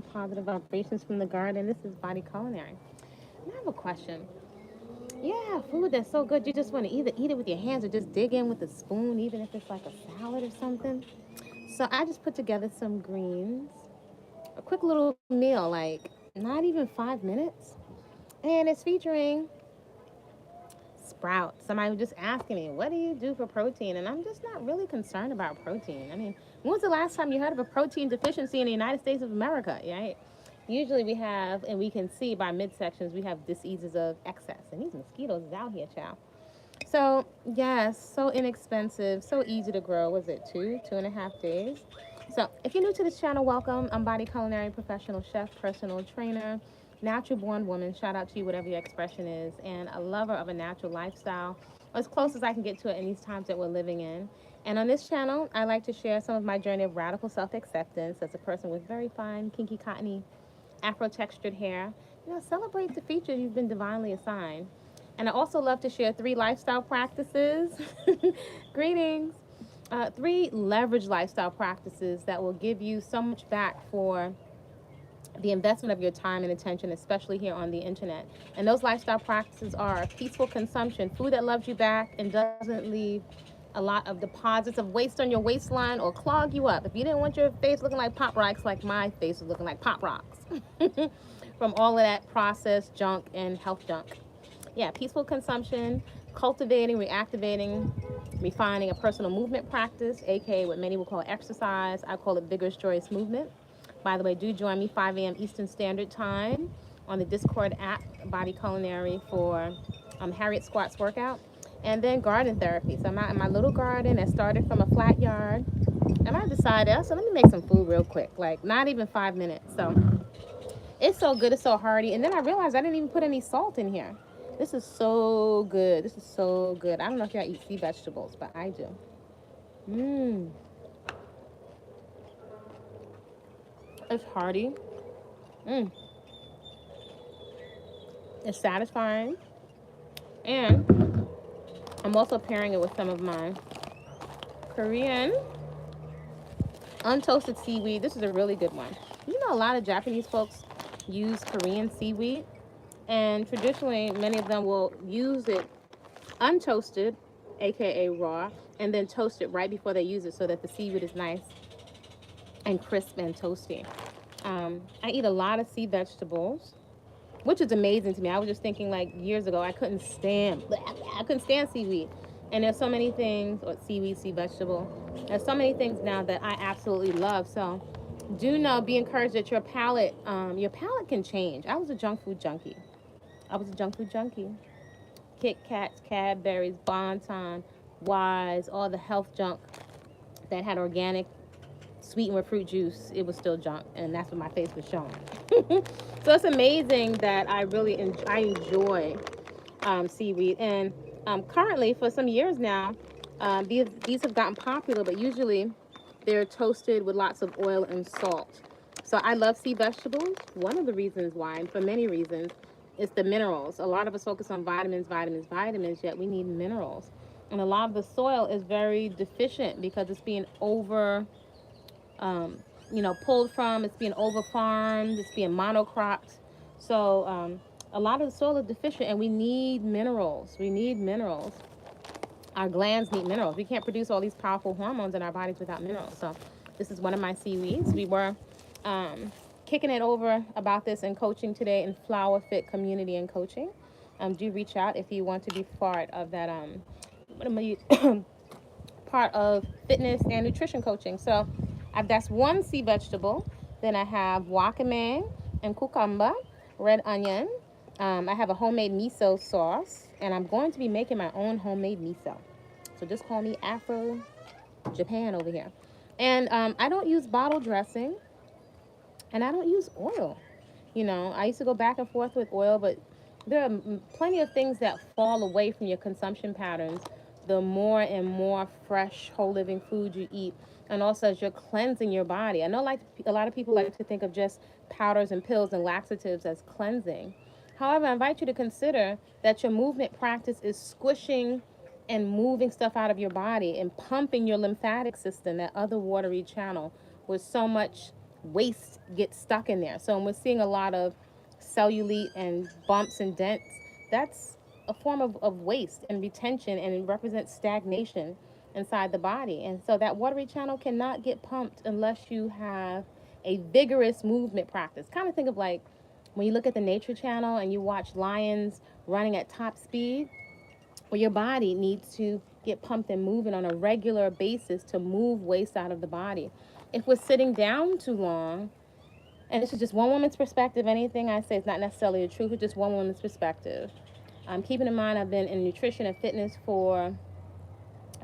Positive vibrations from the garden. This is Body Culinary. And I have a question. Yeah, food that's so good you just want to either eat it with your hands or just dig in with a spoon, even if it's like a salad or something. So I just put together some greens, a quick little meal, like not even 5 minutes. And it's featuring sprouts. Somebody was just asking me, what do you do for protein? And I'm just not really concerned about protein. I mean, when was the last time you heard of a protein deficiency in the United States of America, right? Usually we have, and we can see by midsections, we have diseases of excess. And these mosquitoes is out here, child. So, yes, so inexpensive, so easy to grow. Was it 2.5 days? So, if you're new to this channel, welcome. I'm Body Culinary Professional Chef, Personal Trainer, Natural Born Woman. Shout out to you, whatever your expression is, and a lover of a natural lifestyle, as close as I can get to it in these times that we're living in. And on this channel, I like to share some of my journey of radical self acceptance as a person with very fine, kinky, cottony, Afro textured hair. Celebrate the features you've been divinely assigned. And I also love to share 3 lifestyle practices. Greetings. 3 leverage lifestyle practices that will give you so much back for the investment of your time and attention, especially here on the internet. And those lifestyle practices are peaceful consumption, food that loves you back and doesn't leave a lot of deposits of waste on your waistline or clog you up. If you didn't want your face looking like pop rocks, like my face was looking like pop rocks from all of that processed junk and health junk. Yeah, peaceful consumption, cultivating, reactivating, refining a personal movement practice, aka what many will call exercise. I call it vigorous, joyous movement. By the way, do join me 5 a.m. Eastern Standard Time on the Discord app, Body Culinary, for Harriet Squat's workout. And then garden therapy. So I'm out in my little garden that started from a flat yard. And I decided, so let me make some food real quick, like not even 5 minutes. So it's so good, it's so hearty. And then I realized I didn't even put any salt in here. This is so good. This is so good. I don't know if y'all eat sea vegetables, but I do. Mmm. It's hearty. Mmm. It's satisfying. And I'm also pairing it with some of my Korean untoasted seaweed. This is a really good one. A lot of Japanese folks use Korean seaweed. And traditionally, many of them will use it untoasted, aka raw, and then toast it right before they use it so that the seaweed is nice and crisp and toasty. I eat a lot of sea vegetables, which is amazing to me. I was just thinking like years ago, I couldn't stand seaweed. And there's so many things, or seaweed, sea vegetable. There's so many things now that I absolutely love. So do know, be encouraged that your palate can change. I was a junk food junkie. Kit Kats, Cadberries, Bonton, Wise, all the health junk that had organic sweetened with fruit juice, it was still junk, and that's what my face was showing. So it's amazing that I enjoy seaweed, and currently for some years now, these have gotten popular, but usually they're toasted with lots of oil and salt. So I love sea vegetables. One of the reasons why, and for many reasons, is the minerals. A lot of us focus on vitamins, yet we need minerals. And a lot of the soil is very deficient because it's being um, pulled from, it's being over farmed, it's being monocropped. So a lot of the soil is deficient and we need minerals. Our glands need minerals. We can't produce all these powerful hormones in our bodies without minerals. So this is one of my seaweeds. We were kicking it over about this in coaching today in Flower Fit Community and Coaching. Do reach out if you want to be part of that part of fitness and nutrition coaching. So that's one sea vegetable. Then I have wakame and cucumber, red onion. I have a homemade miso sauce, and I'm going to be making my own homemade miso. So just call me Afro Japan over here. And I don't use bottle dressing, and I don't use oil. I used to go back and forth with oil, but there are plenty of things that fall away from your consumption patterns the more and more fresh, whole living food you eat, and also as you're cleansing your body. I know like a lot of people like to think of just powders and pills and laxatives as cleansing. However, I invite you to consider that your movement practice is squishing and moving stuff out of your body and pumping your lymphatic system, that other watery channel, with so much waste gets stuck in there. So when we're seeing a lot of cellulite and bumps and dents, that's a form of waste and retention, and it represents stagnation inside the body. And so that watery channel cannot get pumped unless you have a vigorous movement practice. Kind of think of like when you look at the nature channel and you watch lions running at top speed, well, your body needs to get pumped and moving on a regular basis to move waste out of the body. If we're sitting down too long, and this is just one woman's perspective, anything I say is not necessarily the truth, it's just one woman's perspective. Keeping in mind, I've been in nutrition and fitness for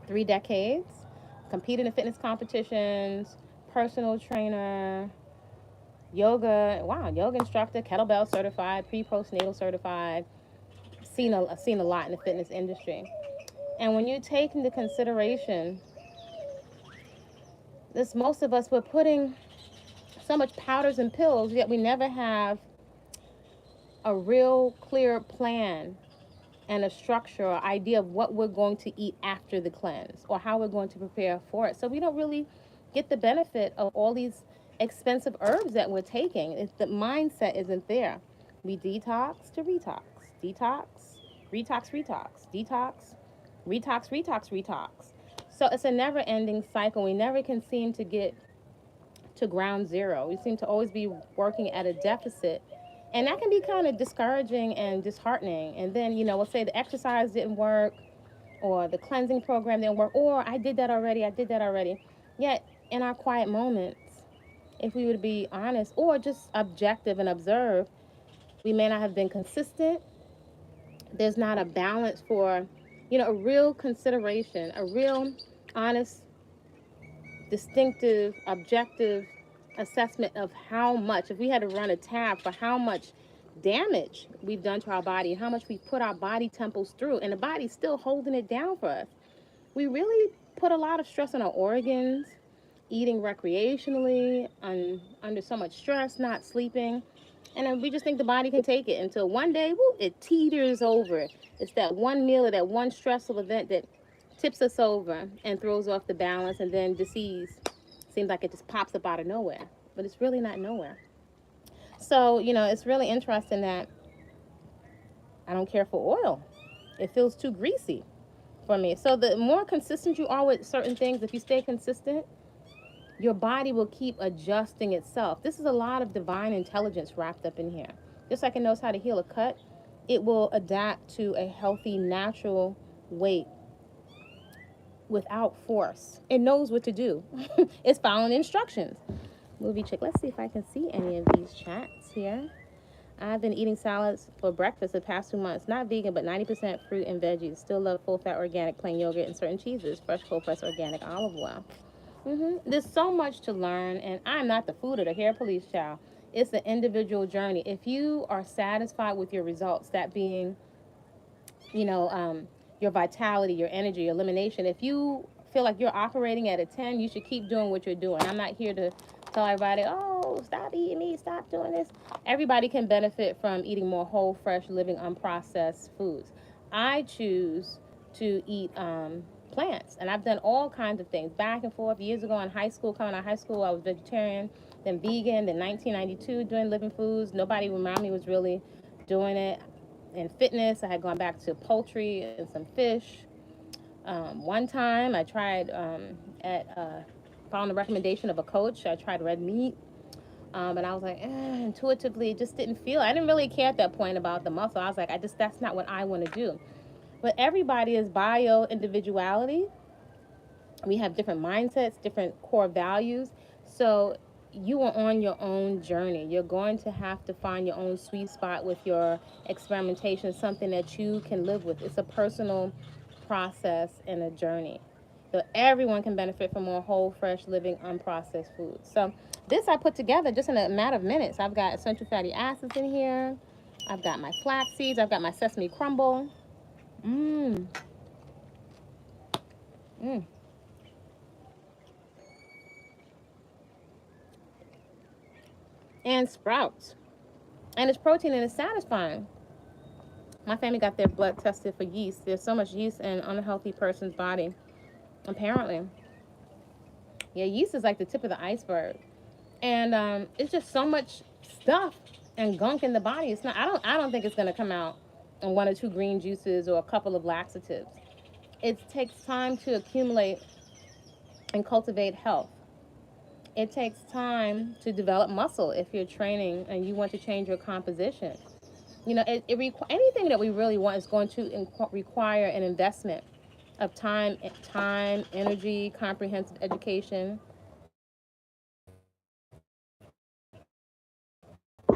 3 decades, competed in fitness competitions, personal trainer, yoga instructor, kettlebell certified, pre-postnatal certified. I've seen a lot in the fitness industry. And when you take into consideration this, most of us, we're putting so much powders and pills, yet we never have a real clear plan and a structure or idea of what we're going to eat after the cleanse or how we're going to prepare for it. So we don't really get the benefit of all these expensive herbs that we're taking. The mindset isn't there. We detox to retox, detox, retox, detox, retox. So it's a never-ending cycle. We never can seem to get to ground zero. We seem to always be working at a deficit. And that can be kind of discouraging and disheartening. And then, we'll say the exercise didn't work, or the cleansing program didn't work, or I did that already. Yet, in our quiet moments, if we would be honest or just objective and observe, we may not have been consistent. There's not a balance for, a real consideration, a real honest, distinctive, objective assessment of how much, if we had to run a tab for how much damage we've done to our body, how much we put our body temples through, and the body's still holding it down for us. We really put a lot of stress on our organs, eating recreationally, under so much stress, not sleeping. And then we just think the body can take it until one day, woo, it teeters over. It's that one meal or that one stressful event that tips us over and throws off the balance, and then disease seems like it just pops up out of nowhere. But it's really not nowhere. So, it's really interesting that I don't care for oil. It feels too greasy for me. So the more consistent you are with certain things, if you stay consistent, your body will keep adjusting itself. This is a lot of divine intelligence wrapped up in here. Just like it knows how to heal a cut, it will adapt to a healthy, natural weight without force. It knows what to do. It's following instructions. Movie chick. Let's see if I can see any of these chats here. I've been eating salads for breakfast the past 2 months. Not vegan, but 90% fruit and veggies. Still love full-fat organic plain yogurt and certain cheeses. Fresh cold-pressed organic olive oil. There's so much to learn, and I'm not the food or the hair police, child. It's an individual journey. If you are satisfied with your results, that being, your vitality, your energy, your elimination, if you feel like you're operating at a 10, you should keep doing what you're doing. I'm not here to tell everybody, oh, stop eating meat, stop doing this. Everybody can benefit from eating more whole, fresh, living, unprocessed foods. I choose to eat plants, and I've done all kinds of things back and forth. Years ago in high school, coming out of high school, I was vegetarian, then vegan, then 1992 doing living foods. Nobody around me was really doing it. In fitness, I had gone back to poultry and some fish. One time I tried following the recommendation of a coach, I tried red meat. And I was like, intuitively, it just didn't feel. I didn't really care at that point about the muscle. I was like, that's not what I want to do. But everybody is bio-individuality. We have different mindsets, different core values. So you are on your own journey. You're going to have to find your own sweet spot with your experimentation, something that you can live with. It's a personal process and a journey. So everyone can benefit from more whole, fresh, living, unprocessed foods. So this I put together just in a matter of minutes. I've got essential fatty acids in here. I've got my flax seeds. I've got my sesame crumble. And sprouts. And it's protein and it's satisfying. My family got their blood tested for yeast. There's so much yeast in an unhealthy person's body, apparently. Yeah, yeast is like the tip of the iceberg. And it's just so much stuff and gunk in the body. It's not. I don't think it's gonna come out in one or two green juices or a couple of laxatives. It takes time to accumulate and cultivate health. It takes time to develop muscle if you're training and you want to change your composition. You know, anything that we really want is going to require an investment of time, energy, comprehensive education.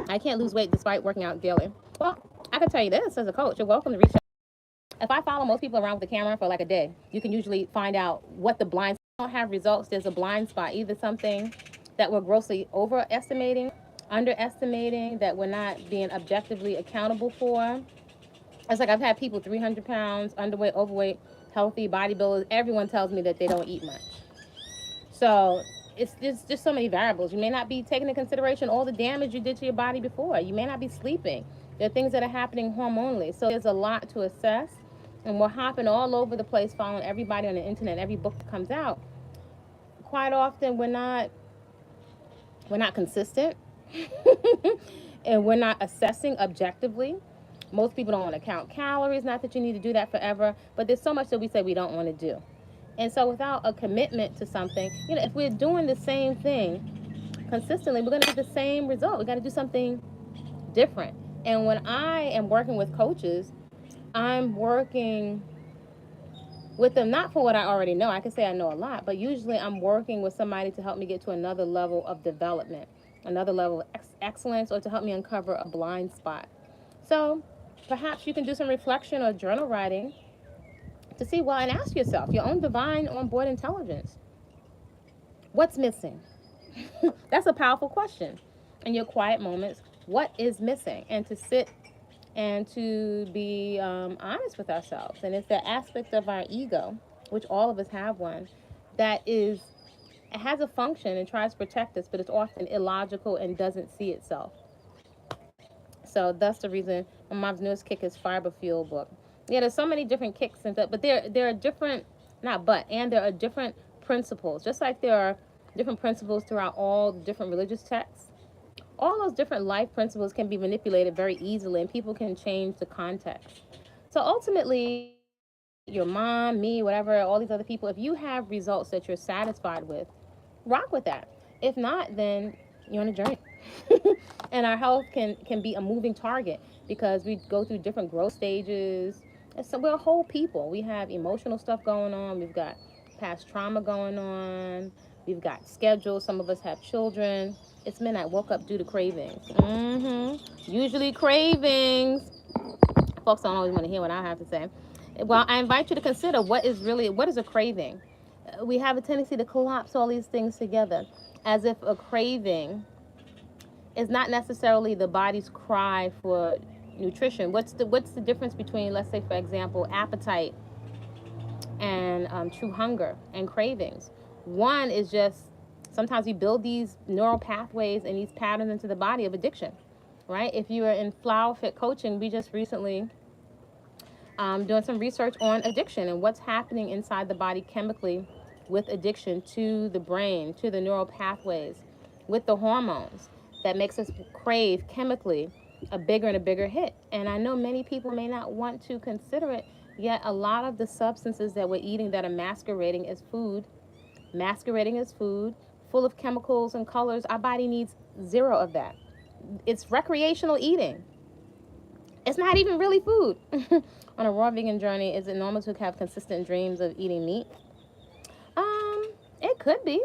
I can't lose weight despite working out daily. Well, I can tell you this as a coach. You're welcome to reach out. If I follow most people around with the camera for like a day, you can usually find out what the blind don't have results. There's a blind spot, either something that we're grossly overestimating, underestimating, that we're not being objectively accountable for. It's like I've had people 300 pounds, underweight, overweight, healthy, bodybuilders. Everyone tells me that they don't eat much. So it's just so many variables. You may not be taking into consideration all the damage you did to your body before. You may not be sleeping. There are things that are happening hormonally. So there's a lot to assess. And we're hopping all over the place following everybody on the internet, every book that comes out. Quite often we're not consistent and we're not assessing objectively. Most people don't want to count calories. Not that you need to do that forever, but there's so much that we say we don't want to do. And so without a commitment to something, you know, if we're doing the same thing consistently, we're going to get the same result. We got to do something different. And when I am working with coaches, I'm working with them not for what I already know. I can say I know a lot, but usually I'm working with somebody to help me get to another level of development, another level of excellence, or to help me uncover a blind spot. So perhaps you can do some reflection or journal writing to see, well, and ask yourself, your own divine onboard intelligence, what's missing? That's a powerful question. In your quiet moments, what is missing? And to sit and to be honest with ourselves. And it's that aspect of our ego, which all of us have one, that it has a function and tries to protect us, but it's often illogical and doesn't see itself. So that's the reason my mom's newest kick is Fiber Fuel book. Yeah, there's so many different kicks and stuff, but there are different, there are different principles. Just like there are different principles throughout all the different religious texts, all those different life principles can be manipulated very easily, and people can change the context. So ultimately, your mom, me, whatever, all these other people, if you have results that you're satisfied with, rock with that. If not, then you're on a journey. And our health can be a moving target because we go through different growth stages. And so we're whole people. We have emotional stuff going on. We've got past trauma going on. We've got schedules. Some of us have children. It's midnight. Woke up due to cravings. Usually cravings. Folks don't always want to hear what I have to say. Well, I invite you to consider what is a craving. We have a tendency to collapse all these things together as if a craving is not necessarily the body's cry for nutrition. What's the difference between, let's say, for example, appetite and true hunger and cravings? One is just sometimes we build these neural pathways and these patterns into the body of addiction, right? If you are in Flower Fit Coaching, we just recently doing some research on addiction and what's happening inside the body chemically with addiction to the brain, to the neural pathways, with the hormones that makes us crave chemically a bigger and a bigger hit. And I know many people may not want to consider it, yet a lot of the substances that we're eating that are masquerading as food, full of chemicals and colors, our body needs zero of that. It's recreational eating. It's not even really food. On a raw vegan journey, is it normal to have consistent dreams of eating meat? It could be.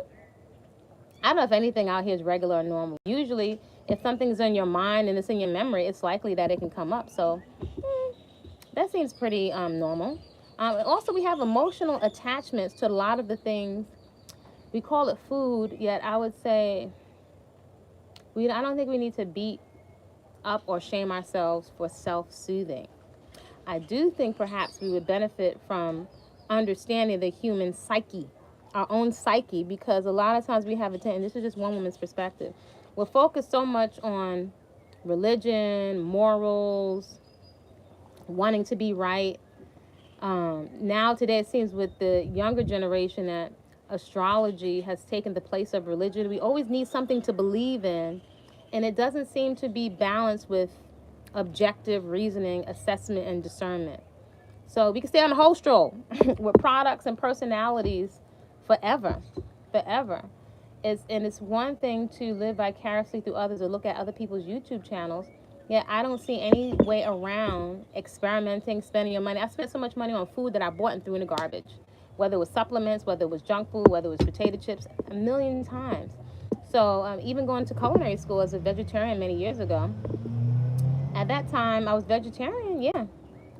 I don't know if anything out here is regular or normal. Usually, if something's in your mind and it's in your memory, it's likely that it can come up. So that seems pretty normal. Also, we have emotional attachments to a lot of the things. We call it food, yet I would say I don't think we need to beat up or shame ourselves for self-soothing. I do think perhaps we would benefit from understanding the human psyche, our own psyche, because a lot of times we have and this is just one woman's perspective, we're focused so much on religion, morals, wanting to be right. Now today it seems with the younger generation that astrology has taken the place of religion. We always need something to believe in, and it doesn't seem to be balanced with objective reasoning, assessment, and discernment. So we can stay on the whole stroll with products and personalities forever, forever. It's one thing to live vicariously through others or look at other people's YouTube channels. Yet I don't see any way around experimenting, spending your money. I spent so much money on food that I bought and threw in the garbage, whether it was supplements, whether it was junk food, whether it was potato chips, a million times. So even going to culinary school as a vegetarian many years ago, at that time I was vegetarian, yeah.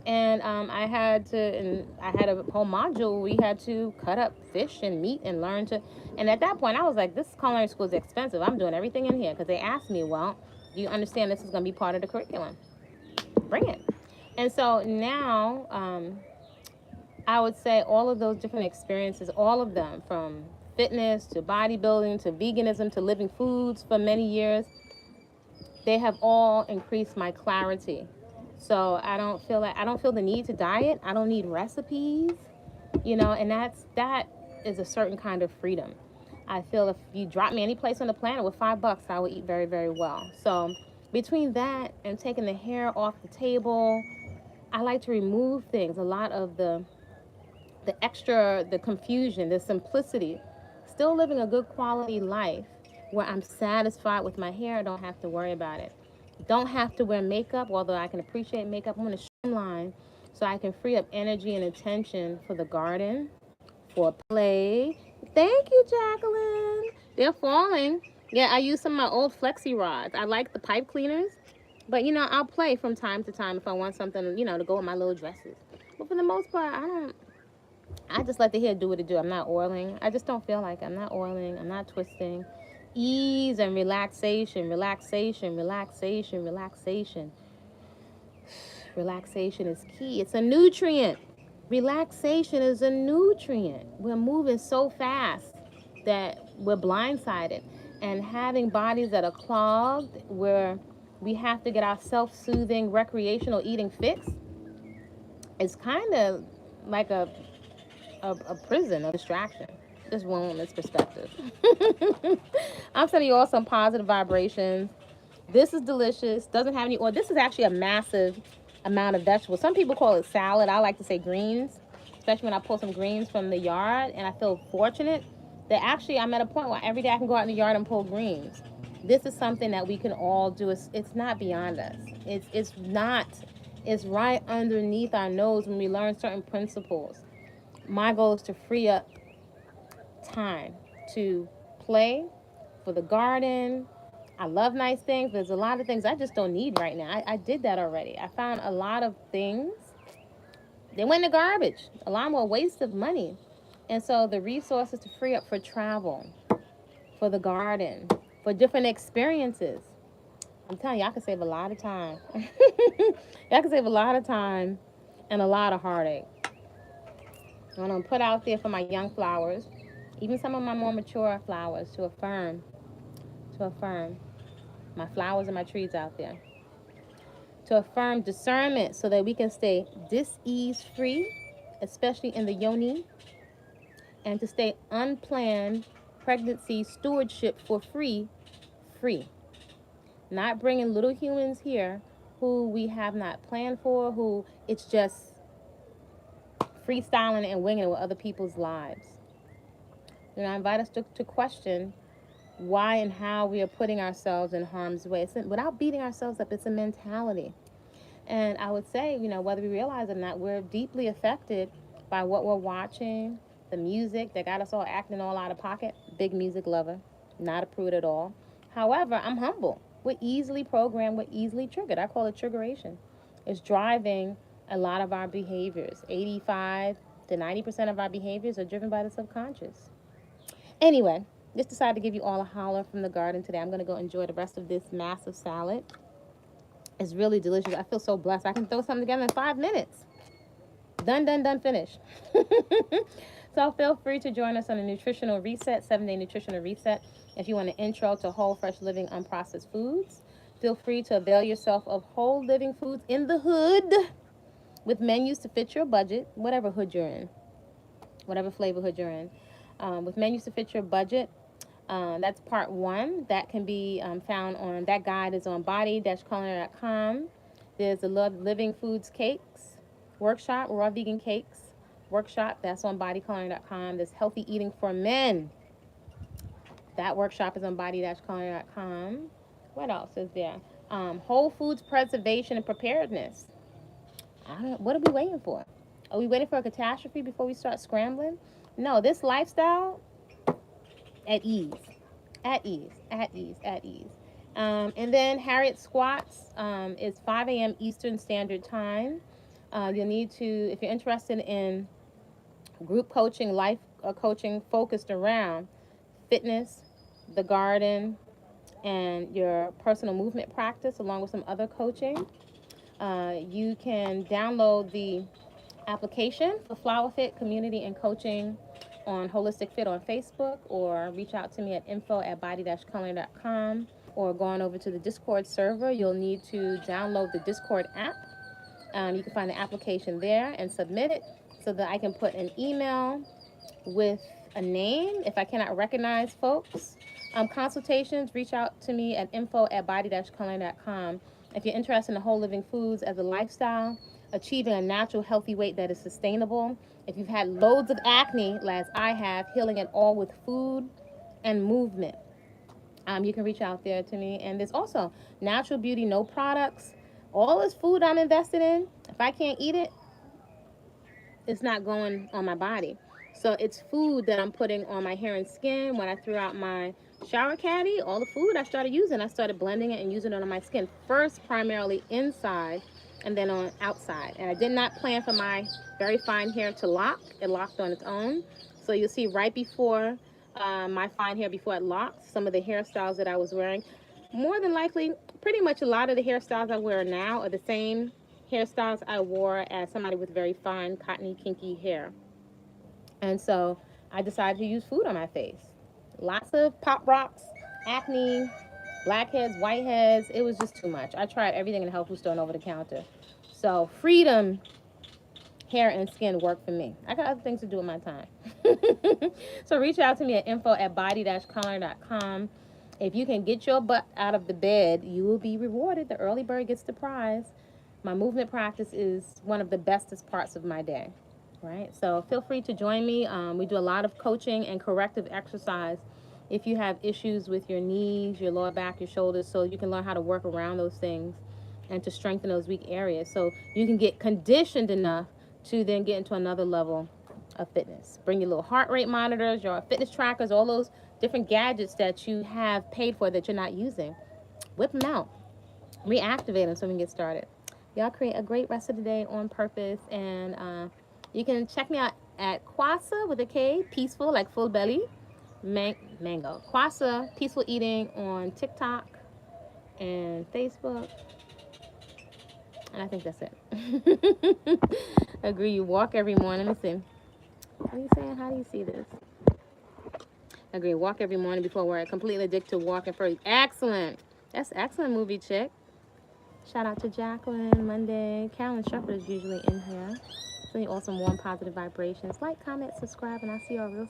And I had a whole module. We had to cut up fish and meat and learn to. And at that point, I was like, this culinary school is expensive. I'm doing everything in here because they asked me, well, do you understand this is going to be part of the curriculum? Bring it. And so now, I would say all of those different experiences, all of them, from fitness to bodybuilding to veganism to living foods for many years, they have all increased my clarity. So I don't feel the need to diet. I don't need recipes, and that is a certain kind of freedom. I feel if you drop me any place on the planet with $5, I would eat very, very well. So between that and taking the hair off the table, I like to remove things. A lot of the extra, the confusion, the simplicity, still living a good quality life where I'm satisfied with my hair. I don't have to worry about it. Don't have to wear makeup, although I can appreciate makeup. I'm going to streamline so I can free up energy and attention for the garden, for play. Thank you, Jacqueline. They're falling. Yeah, I use some of my old flexi rods. I like the pipe cleaners, but I'll play from time to time if I want something, to go with my little dresses. But for the most part, I just let the hair do what it do. I'm not oiling. I just don't feel like it. I'm not oiling. I'm not twisting. Ease and relaxation, relaxation, relaxation, relaxation. Relaxation is key. It's a nutrient. Relaxation is a nutrient. We're moving so fast that we're blindsided. And having bodies that are clogged, where we have to get our self-soothing recreational eating fix, is kind of like a prison, a distraction. Just one woman's perspective. I'm sending you all some positive vibrations. This is delicious. Doesn't have any oil. This is actually a massive amount of vegetables. Some people call it salad. I like to say greens, especially when I pull some greens from the yard. And I feel fortunate that actually I'm at a point where every day I can go out in the yard and pull greens. This is something that we can all do. It's not beyond us. It's not. It's right underneath our nose when we learn certain principles. My goal is to free up time to play, for the garden. I love nice things. There's a lot of things I just don't need right now. I did that already. I found a lot of things. They went in the garbage. A lot more waste of money. And so the resources to free up for travel, for the garden, for different experiences. I'm telling you, I can save a lot of time. I can save a lot of time and a lot of heartache. I'm going to put out there for my young flowers, even some of my more mature flowers, to affirm my flowers and my trees out there, to affirm discernment so that we can stay dis-ease free, especially in the yoni, and to stay unplanned pregnancy stewardship for free. Not bringing little humans here who we have not planned for, who it's just freestyling and winging it with other people's lives. I invite us to question why and how we are putting ourselves in harm's way. Without beating ourselves up, it's a mentality. And I would say, whether we realize it or not, we're deeply affected by what we're watching, the music that got us all acting all out of pocket. Big music lover, not a prude at all. However, I'm humble. We're easily programmed, we're easily triggered. I call it triggeration. It's driving a lot of our behaviors. 85 to 90% of our behaviors are driven by the subconscious. Anyway, just decided to give you all a holler from the garden today. I'm going to go enjoy the rest of this massive salad. It's really delicious. I feel so blessed. I can throw something together in 5 minutes. Done, finished. So feel free to join us on a nutritional reset, 7-day nutritional reset. If you want an intro to whole, fresh living, unprocessed foods, feel free to avail yourself of whole living foods in the hood with menus to fit your budget, whatever hood you're in, whatever flavor hood you're in. with menus to fit your budget. That's part one. That can be found on, that guide is on body-culinary.com. There's the Living Foods Cakes workshop, raw vegan cakes workshop. That's on bodyculinary.com. There's Healthy Eating for Men. That workshop is on body-culinary.com. What else is there? Whole foods preservation and preparedness. What are we waiting for? Are we waiting for a catastrophe before we start scrambling? No, this lifestyle, at ease, at ease, at ease, at ease. And then Harriet Squats is 5 a.m. Eastern Standard Time. You'll need to, if you're interested in group coaching, life coaching focused around fitness, the garden, and your personal movement practice, along with some other coaching, you can download the application for Flower Fit Community and Coaching on Holistic Fit on Facebook, or reach out to me at info@body-culinary.com, or go on over to the Discord server. You'll need to download the Discord app. You can find the application there and submit it so that I can put an email with a name if I cannot recognize folks. Consultations, reach out to me at info@body-culinary.com. If you're interested in the whole living foods as a lifestyle, achieving a natural healthy weight that is sustainable, if you've had loads of acne, as I have, healing it all with food and movement, you can reach out there to me. And there's also natural beauty, no products. All this food I'm invested in, if I can't eat it, it's not going on my body. So it's food that I'm putting on my hair and skin. When I threw out my shower caddy, all the food I started using, I started blending it and using it on my skin. First, primarily inside, and then on outside. And I did not plan for my very fine hair to lock. It locked on its own. So you'll see right before my fine hair, before it locked, some of the hairstyles that I was wearing. More than likely, pretty much a lot of the hairstyles I wear now are the same hairstyles I wore as somebody with very fine, cottony, kinky hair. And so I decided to use food on my face. Lots of pop rocks, acne, blackheads, whiteheads. It was just too much. I tried everything in the health food store and over the counter. So Freedom hair and skin work for me. I got other things to do with my time. So reach out to me at info@body-culinary.com. If you can get your butt out of the bed, you will be rewarded. The early bird gets the prize. My movement practice is one of the bestest parts of my day, right? So feel free to join me. We do a lot of coaching and corrective exercise if you have issues with your knees, your lower back, your shoulders, so you can learn how to work around those things and to strengthen those weak areas so you can get conditioned enough to then get into another level of fitness. Bring your little heart rate monitors, your fitness trackers, all those different gadgets that you have paid for that you're not using. Whip them out. Reactivate them so we can get started. Y'all create a great rest of the day on purpose. And you can check me out at Kwasa with a K, peaceful, like full belly, mango. Kwasa, peaceful eating on TikTok and Facebook. And I think that's it. Agree, you walk every morning. Let me see. What are you saying? How do you see this? Agree, walk every morning before work. Completely addicted to walking first. Excellent. That's excellent, movie chick. Shout out to Jacqueline, Monday. Carolyn Shepherd is usually in here. Really awesome, warm, positive vibrations. Like, comment, subscribe, and I'll see y'all real soon.